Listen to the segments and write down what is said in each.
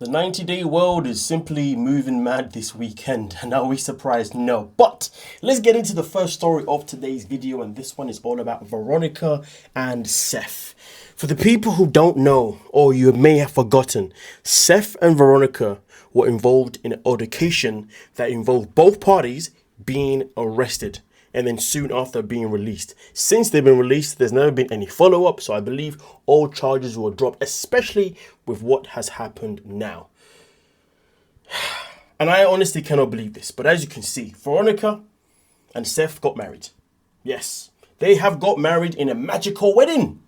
The 90-day world is simply moving mad this weekend, and are we surprised? No. But let's get into the first story of today's video, and this one is all about Veronica and Seth. For the people who don't know, or you may have forgotten, Seth and Veronica were involved in an altercation that involved both parties being arrested and then soon after being released. Since they've been released, there's never been any follow-up, so I believe all charges were dropped, especially with what has happened now. And I honestly cannot believe this, but as you can see, Veronica and Seth got married. Yes, they have got married in a magical wedding.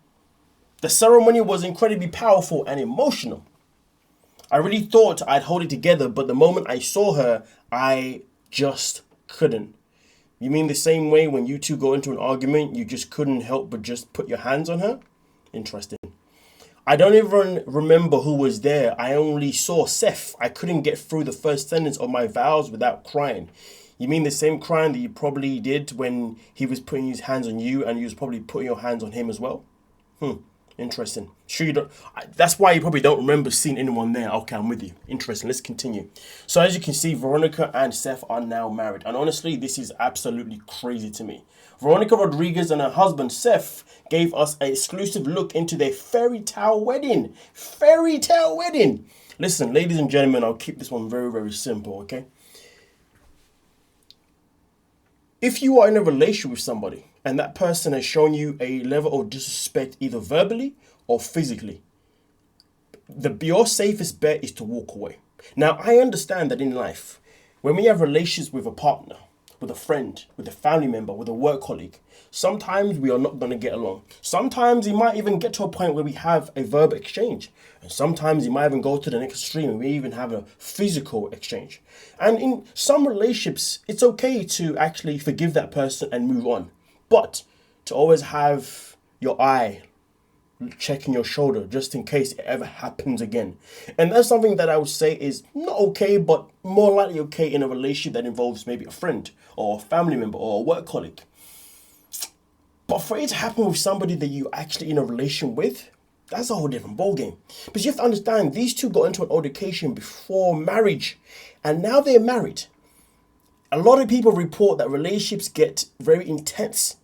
The ceremony was incredibly powerful and emotional. I really thought I'd hold it together, but the moment I saw her, I just couldn't. You mean the same way when you two go into an argument, you just couldn't help but just put your hands on her? Interesting. I don't even remember who was there. I only saw Seth. I couldn't get through the first sentence of my vows without crying. You mean the same crying that you probably did when he was putting his hands on you and you was probably putting your hands on him as well? Interesting. Sure you don't. That's why you probably don't remember seeing anyone there. Okay, I'm with you. Interesting. Let's continue. So as you can see, Veronica and Seth are now married. And honestly, this is absolutely crazy to me. Veronica Rodriguez and her husband Seth gave us an exclusive look into their fairy tale wedding. Fairy tale wedding. Listen, ladies and gentlemen, I'll keep this one very, very simple, okay? If you are in a relationship with somebody and that person has shown you a level of disrespect either verbally or physically, your safest bet is to walk away. Now, I understand that in life, when we have relations with a partner, with a friend, with a family member, with a work colleague, sometimes we are not going to get along. Sometimes it might even get to a point where we have a verbal exchange. And sometimes it might even go to the next extreme and we even have a physical exchange. And in some relationships, it's okay to actually forgive that person and move on. But to always have your eye checking your shoulder just in case it ever happens again. And that's something that I would say is not okay, but more likely okay in a relationship that involves maybe a friend or a family member or a work colleague. But for it to happen with somebody that you're actually in a relation with, that's a whole different ballgame. But you have to understand, these two got into an altercation before marriage, and now they're married. A lot of people report that relationships get very intense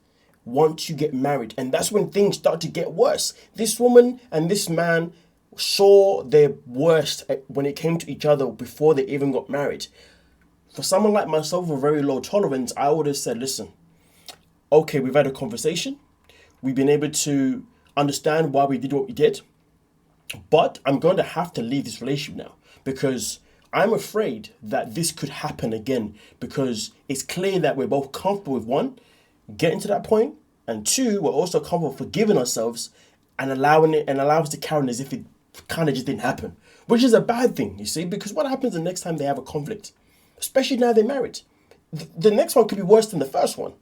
once you get married, and that's when things start to get worse. This woman and this man saw their worst when it came to each other before they even got married. For someone like myself with very low tolerance, I would have said, listen, okay, we've had a conversation. We've been able to understand why we did what we did. But I'm going to have to leave this relationship now because I'm afraid that this could happen again, because it's clear that we're both comfortable with one, getting to that point, and two, we're also comfortable forgiving ourselves and allow us to carry on as if it kind of just didn't happen, which is a bad thing, you see, because what happens the next time they have a conflict, especially now they're married? The next one could be worse than the first one.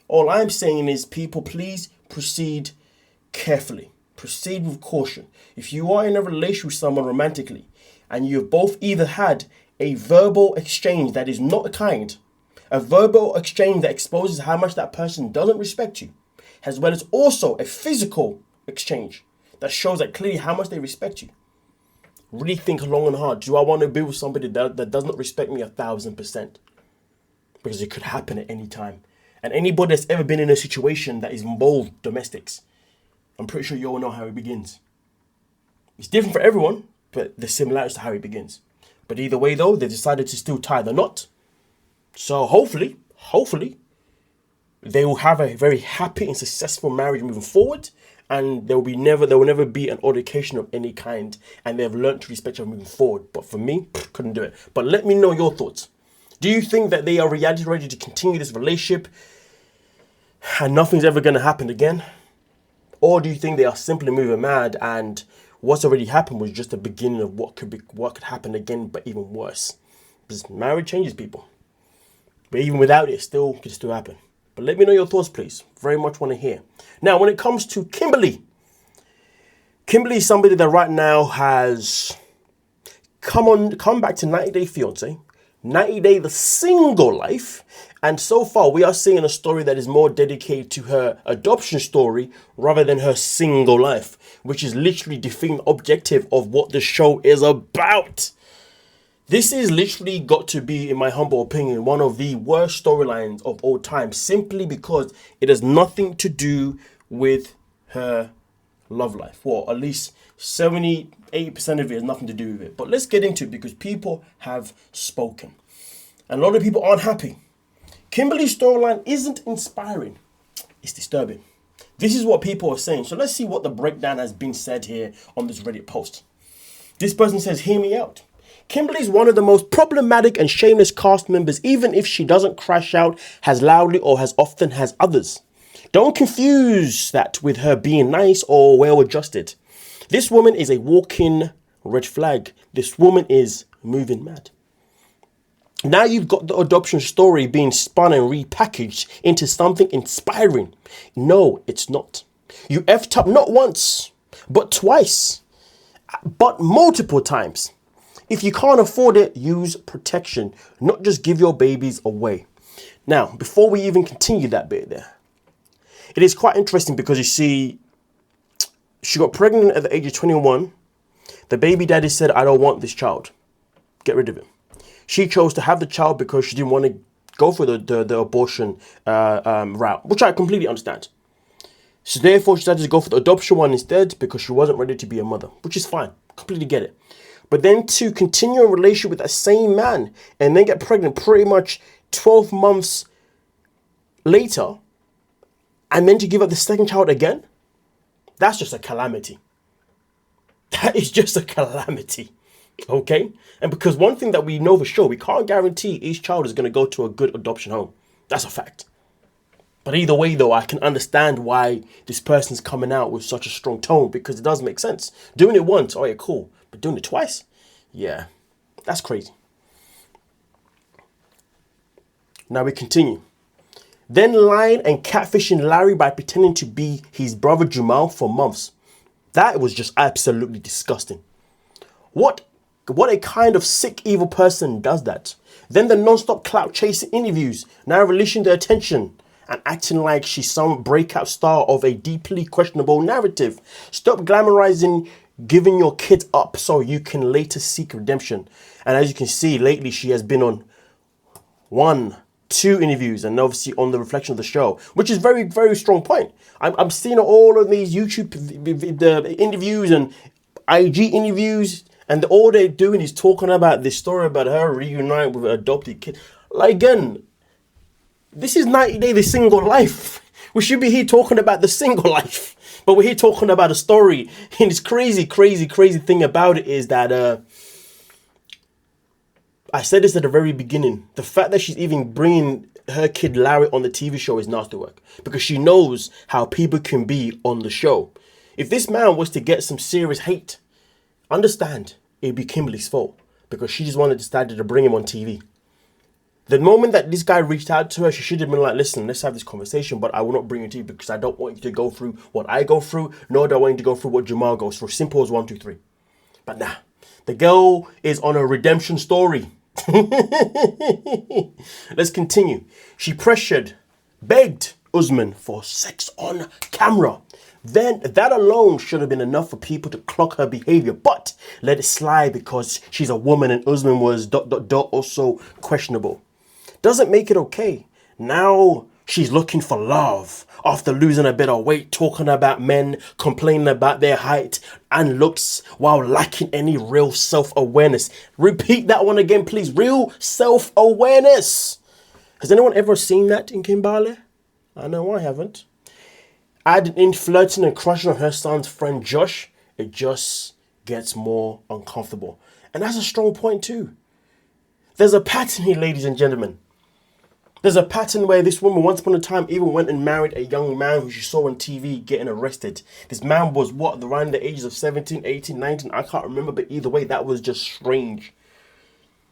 All I'm saying is, people, please proceed carefully. Proceed with caution. If you are in a relationship with someone romantically and you've both either had a verbal exchange that is not kind, a verbal exchange that exposes how much that person doesn't respect you, as well as also a physical exchange that shows that clearly how much they respect you, really think long and hard. Do I want to be with somebody that does not respect me 1,000%? Because it could happen at any time. And anybody that's ever been in a situation that is involved domestics, I'm pretty sure you all know how it begins. It's different for everyone, but the similarities to how it begins. But either way though, they decided to still tie the knot. So hopefully, they will have a very happy and successful marriage moving forward, and there will never be an altercation of any kind, and they've learned to respect each other moving forward. But for me, couldn't do it. But let me know your thoughts. Do you think that they are reality ready to continue this relationship and nothing's ever going to happen again? Or do you think they are simply moving mad and what's already happened was just the beginning of what could happen again, but even worse? Because marriage changes people. But even without it, it could still happen. But let me know your thoughts, please. Very much want to hear. Now, when it comes to Kimberly is somebody that right now has come back to 90 Day Fiance. 90 Day the Single Life. And so far, we are seeing a story that is more dedicated to her adoption story rather than her single life, which is literally defeating the objective of what the show is about. This is literally got to be, in my humble opinion, one of the worst storylines of all time, simply because it has nothing to do with her love life. Well, at least 70-80% of it has nothing to do with it. But let's get into it because people have spoken. And a lot of people aren't happy. Kimberly's storyline isn't inspiring. It's disturbing. This is what people are saying. So let's see what the breakdown has been said here on this Reddit post. This person says, hear me out. Kimberly is one of the most problematic and shameless cast members, even if she doesn't crash out as loudly or as often as others. Don't confuse that with her being nice or well-adjusted. This woman is a walking red flag. This woman is moving mad. Now you've got the adoption story being spun and repackaged into something inspiring. No, it's not. You effed up not once, but twice, but multiple times. If you can't afford it, use protection, not just give your babies away. Now, before we even continue that bit there, it is quite interesting because you see, she got pregnant at the age of 21. The baby daddy said, I don't want this child. Get rid of him. She chose to have the child because she didn't want to go for the abortion route, which I completely understand. So therefore, she decided to go for the adoption one instead because she wasn't ready to be a mother, which is fine. Completely get it. But then to continue a relationship with that same man and then get pregnant pretty much 12 months later and then to give up the second child again, that's just a calamity. That is just a calamity. Okay? And because one thing that we know for sure, we can't guarantee each child is going to go to a good adoption home. That's a fact. But either way, though, I can understand why this person's coming out with such a strong tone because it does make sense. Doing it once, oh yeah, cool. But doing it twice? Yeah, that's crazy. Now we continue. Then lying and catfishing Larry by pretending to be his brother Jamal for months. That was just absolutely disgusting. What a kind of sick, evil person does that? Then the non-stop clout chasing interviews, now releasing their attention and acting like she's some breakout star of a deeply questionable narrative. Stop glamorizing giving your kids up so you can later seek redemption. And as you can see, lately she has been on 1-2 interviews and obviously on the reflection of the show, which is very, very strong point. I'm seeing all of these YouTube the interviews and IG interviews, and all they're doing is talking about this story about her reuniting with an adopted kid. Like, again, this is 90 Day the Single Life. We should be here talking about the single life, but we're here talking about a story. And this crazy thing about it is that I said this at the very beginning. The fact that she's even bringing her kid Larry on the TV show is nasty work because she knows how people can be on the show. If this man was to get some serious hate, understand it'd be Kimberly's fault because she just decided to bring him on TV. The moment that this guy reached out to her, she should have been like, listen, let's have this conversation, but I will not bring you to you because I don't want you to go through what I go through, nor do I want you to go through what Jamal goes through. Simple as 1, 2, 3. But nah, the girl is on a redemption story. Let's continue. She begged Usman for sex on camera. Then that alone should have been enough for people to clock her behavior, but let it slide because she's a woman and Usman was ... also questionable. Doesn't make it okay. Now she's looking for love after losing a bit of weight, talking about men, complaining about their height and looks while lacking any real self-awareness. Repeat that one again, please. Real self-awareness. Has anyone ever seen that in Kimberly? I know I haven't. Adding in flirting and crushing on her son's friend Josh, it just gets more uncomfortable. And that's a strong point too. There's a pattern here, ladies and gentlemen. There's a pattern where this woman once upon a time even went and married a young man who she saw on TV getting arrested. This man was around the ages of 17, 18, 19. I can't remember, but either way, that was just strange.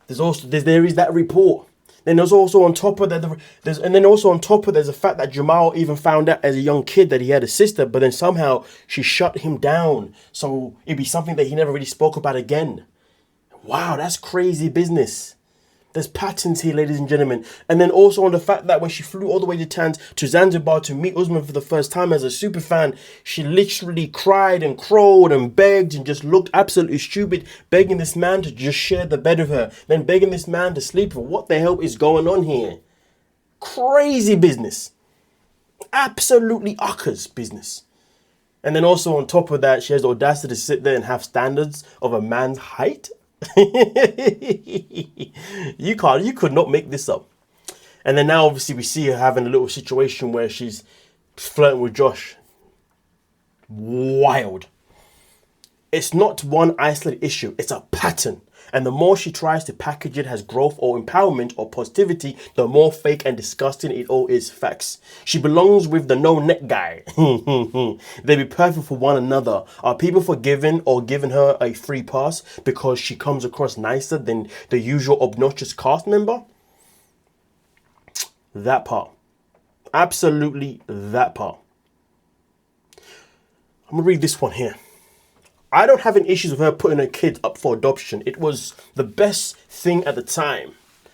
There is that report. Then there's also on top of that, there's the fact that Jamal even found out as a young kid that he had a sister, but then somehow she shut him down. So it'd be something that he never really spoke about again. Wow, that's crazy business. There's patterns here, ladies and gentlemen. And then also on the fact that when she flew all the way to Zanzibar to meet Usman for the first time as a super fan, she literally cried and crowed and begged and just looked absolutely stupid, begging this man to just share the bed with her, then begging this man to sleep with her. What the hell is going on here? Crazy business. Absolutely uckers business. And then also on top of that, she has the audacity to sit there and have standards of a man's height. You could not make this up. And then now obviously we see her having a little situation where she's flirting with Josh. Wild. It's not one isolated issue, it's a pattern. And the more she tries to package it as growth or empowerment or positivity, the more fake and disgusting it all is. Facts. She belongs with the no-neck guy. They be perfect for one another. Are people forgiving or giving her a free pass because she comes across nicer than the usual obnoxious cast member? That part. Absolutely that part. I'm going to read this one here. I don't have any issues with her putting her kid up for adoption. It was the best thing at the time.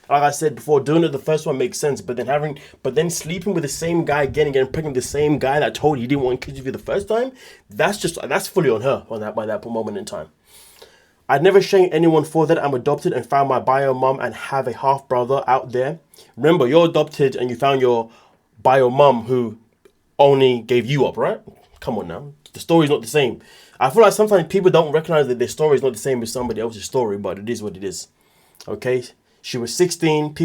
Like I said before, doing it the first one makes sense, but then sleeping with the same guy again and getting pregnant with the same guy that told you didn't want kids with you the first time, that's fully on her by that moment in time. I'd never shame anyone for that. I'm adopted and found my bio mom and have a half brother out there. Remember, you're adopted and you found your bio mom who only gave you up, right? Come on now. The story's not the same. I feel like sometimes people don't recognize that their story is not the same as somebody else's story, but it is what it is. Okay? She was 16.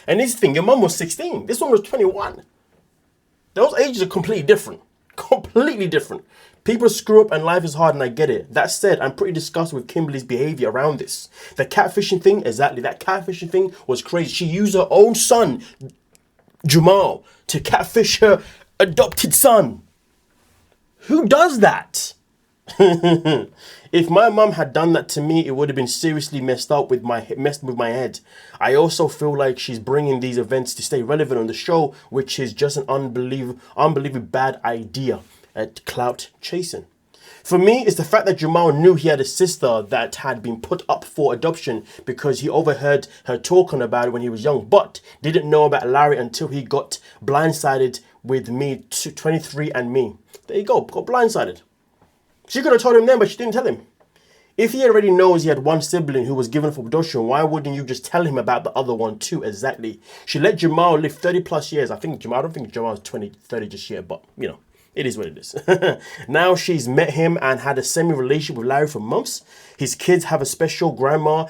And this thing, your mum was 16. This one was 21. Those ages are completely different. Completely different. People screw up and life is hard and I get it. That said, I'm pretty disgusted with Kimberly's behavior around this. The catfishing thing, exactly. That catfishing thing was crazy. She used her own son, Jamal, to catfish her adopted son. Who does that? If my mum had done that to me, it would have been seriously messed with my head. I also feel like she's bringing these events to stay relevant on the show, which is just an unbelievably bad idea at clout chasing. For me, it's the fact that Jamal knew he had a sister that had been put up for adoption because he overheard her talking about it when he was young, but didn't know about Larry until he got blindsided with me, 23 and me. There you go, got blindsided. She could have told him then, but she didn't tell him. If he already knows he had one sibling who was given for adoption, why wouldn't you just tell him about the other one too? Exactly. She let Jamal live 30 plus years. I don't think Jamal's 30 just yet, but you know, it is what it is. Now she's met him and had a semi-relationship with Larry for months. His kids have a special grandma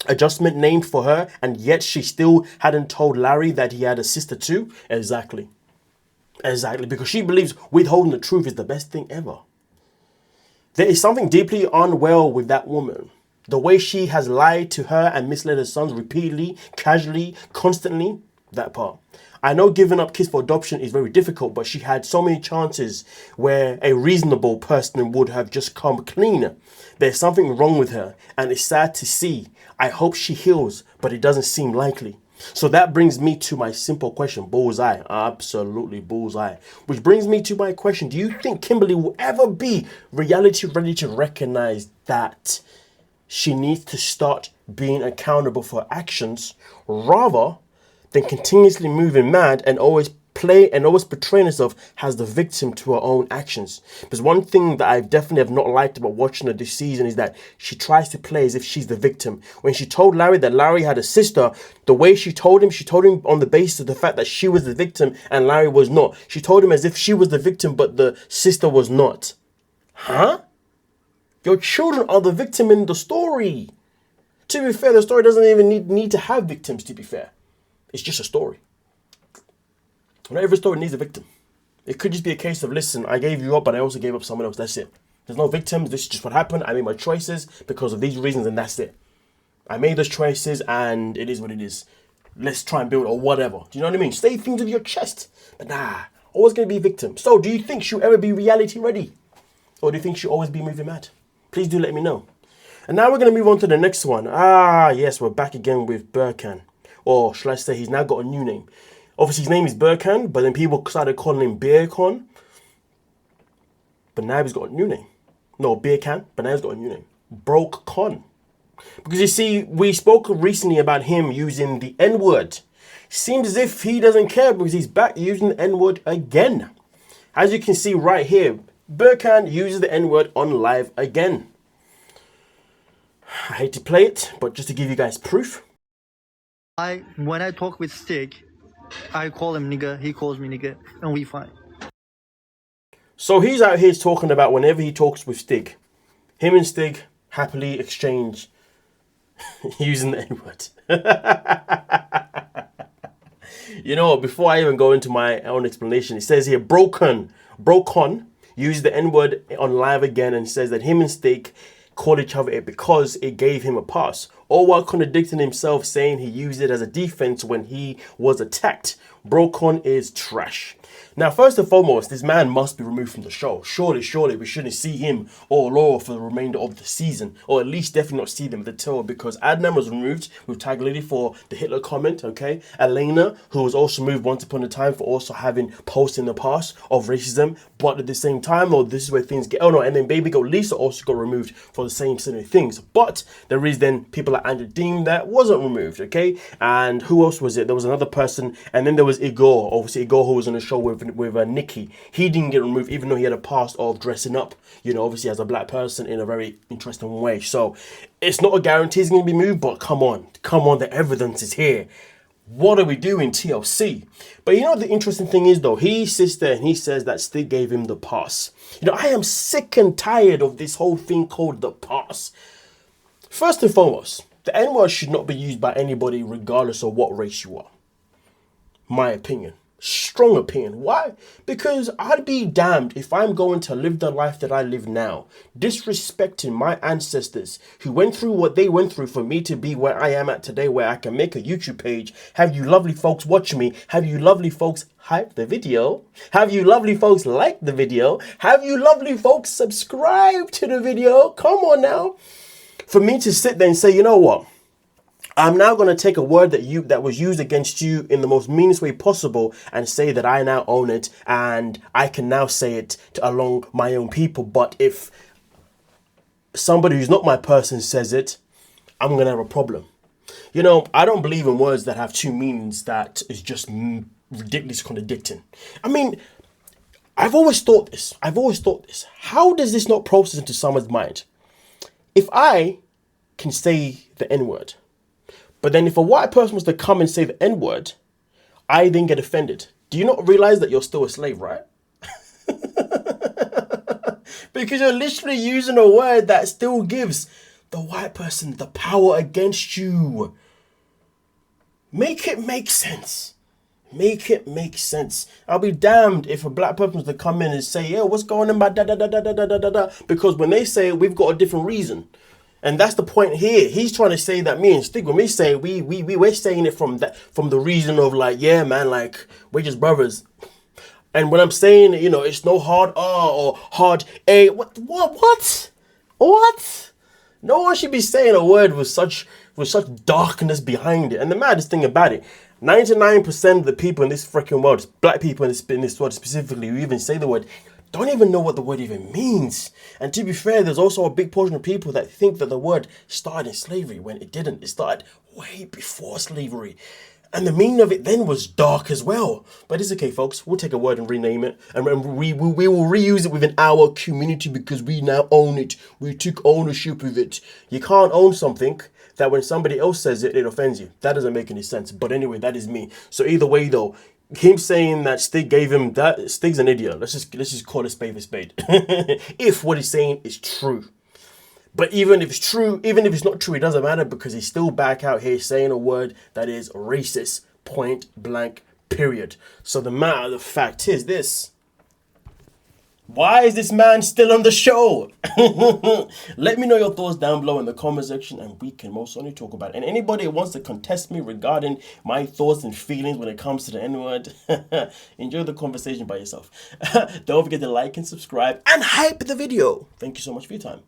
adjustment named for her, and yet she still hadn't told Larry that he had a sister too. Exactly, because she believes withholding the truth is the best thing ever. There is something deeply unwell with that woman. The way she has lied to her and misled her sons repeatedly, casually, constantly. That part. I know giving up kids for adoption is very difficult, but she had so many chances where a reasonable person would have just come clean. There's something wrong with her, and it's sad to see. I hope she heals, but it doesn't seem likely. So that brings me to my simple question. Bullseye. Absolutely bullseye. Which brings me to my question. Do you think Kimberly will ever be reality ready to recognize that she needs to start being accountable for her actions rather than continuously moving mad and always portraying herself as the victim to her own actions? Because one thing that I definitely have not liked about watching her this season is that she tries to play as if she's the victim. When she told Larry that Larry had a sister, the way she told him on the basis of the fact that she was the victim and Larry was not. She told him as if she was the victim but the sister was not. Huh? Your children are the victim in the story. To be fair, the story doesn't even need to have victims, to be fair. It's just a story. Not every story needs a victim. It could just be a case of, listen, I gave you up, but I also gave up someone else. That's it. There's no victims. This is just what happened. I made my choices because of these reasons, and that's it. I made those choices, and it is what it is. Let's try and build or whatever. Do you know what I mean? Say things with your chest. But nah, always going to be a victim. So do you think she'll ever be reality ready? Or do you think she'll always be moving mad? Please do let me know. And now we're going to move on to the next one. Yes, we're back again with Birkan. Or shall I say he's now got a new name. Obviously, his name is Birkan, but then people started calling him Birkan. But now he's got a new name. No, Birkan, but now he's got a new name. Broke Con. Because you see, we spoke recently about him using the N-word. Seems as if he doesn't care because he's back using the N-word again. As you can see right here, Birkan uses the N-word on live again. I hate to play it, but just to give you guys proof. When I talk with Stick, I call him nigga, he calls me nigga, and we fight. So he's out here talking about whenever he talks with Stig, him and Stig happily exchange using the N-word. You know what, before I even go into my own explanation, it says here, Broken used the N-word on live again and says that him and Stig called each other it because it gave him a pass, all while contradicting himself, saying he used it as a defense when he was attacked. Broken is trash. Now, first and foremost, this man must be removed from the show. Surely, we shouldn't see him or Laura for the remainder of the season, or at least definitely not see them at the tail, because Adnan was removed with Tag Lady for the Hitler comment, okay? Elena, who was also moved once upon a time for also having posts in the past of racism, but at the same time, this is where things get, and then Baby Girl Lisa also got removed for the same sort of things. But there is then people like Andrew Dean that wasn't removed, okay? And who else was it? There was another person, and then there was Igor, obviously Igor, who was on the show with Nikki. He didn't get removed even though he had a past of dressing up, obviously as a black person in a very interesting way. So it's not a guarantee he's going to be moved, but come on, the evidence is here. What are we doing, TLC? But the interesting thing is though, he sits there and he says that Stig gave him the pass. I am sick and tired of this whole thing called the pass. First and foremost, the N-word should not be used by anybody regardless of what race you are. My opinion. Strong opinion. Why? Because I'd be damned if I'm going to live the life that I live now, disrespecting my ancestors who went through what they went through for me to be where I am at today, where I can make a YouTube page, have you lovely folks watch me, have you lovely folks hype the video, have you lovely folks like the video, have you lovely folks subscribe to the video. Come on now. For me to sit there and say, you know what? I'm now going to take a word that was used against you in the most meanest way possible and say that I now own it and I can now say it along my own people. But if somebody who's not my person says it, I'm going to have a problem. I don't believe in words that have two meanings that is just ridiculous contradicting. I mean, I've always thought this. How does this not process into someone's mind? If I can say the N-word, but then if a white person was to come and say the N-word, I then get offended. Do you not realize that you're still a slave, right? Because you're literally using a word that still gives the white person the power against you. Make it make sense. Make it make sense. I'll be damned if a black person was to come in and say, "Yo, what's going on about da da da da da da da da?" Because when they say it, we've got a different reason. And that's the point here. He's trying to say that me and Stig, when we say we're saying it from the reason of like, yeah, man, like we're just brothers. And when I'm saying, it's no hard R or hard A, what? No one should be saying a word with such darkness behind it. And the maddest thing about it, 99% of the people in this freaking world, black people in this world specifically, who even say the word, don't even know what the word even means. And to be fair, there's also a big portion of people that think that the word started in slavery when it didn't. It started way before slavery. And the meaning of it then was dark as well. But it's okay, folks. We'll take a word and rename it. And we will reuse it within our community because we now own it. We took ownership of it. You can't own something that when somebody else says it, it offends you. That doesn't make any sense. But anyway, that is me. So either way, though, him saying that Stig gave him that, Stig's an idiot. Let's just call a spade a spade. If what he's saying is true. But even if it's true, even if it's not true, it doesn't matter because he's still back out here saying a word that is racist, point blank, period. So the matter of the fact is this. Why is this man still on the show? Let me know your thoughts down below in the comment section and we can most certainly talk about it. And anybody who wants to contest me regarding my thoughts and feelings when it comes to the N-word, enjoy the conversation by yourself. Don't forget to like and subscribe and hype the video. Thank you so much for your time.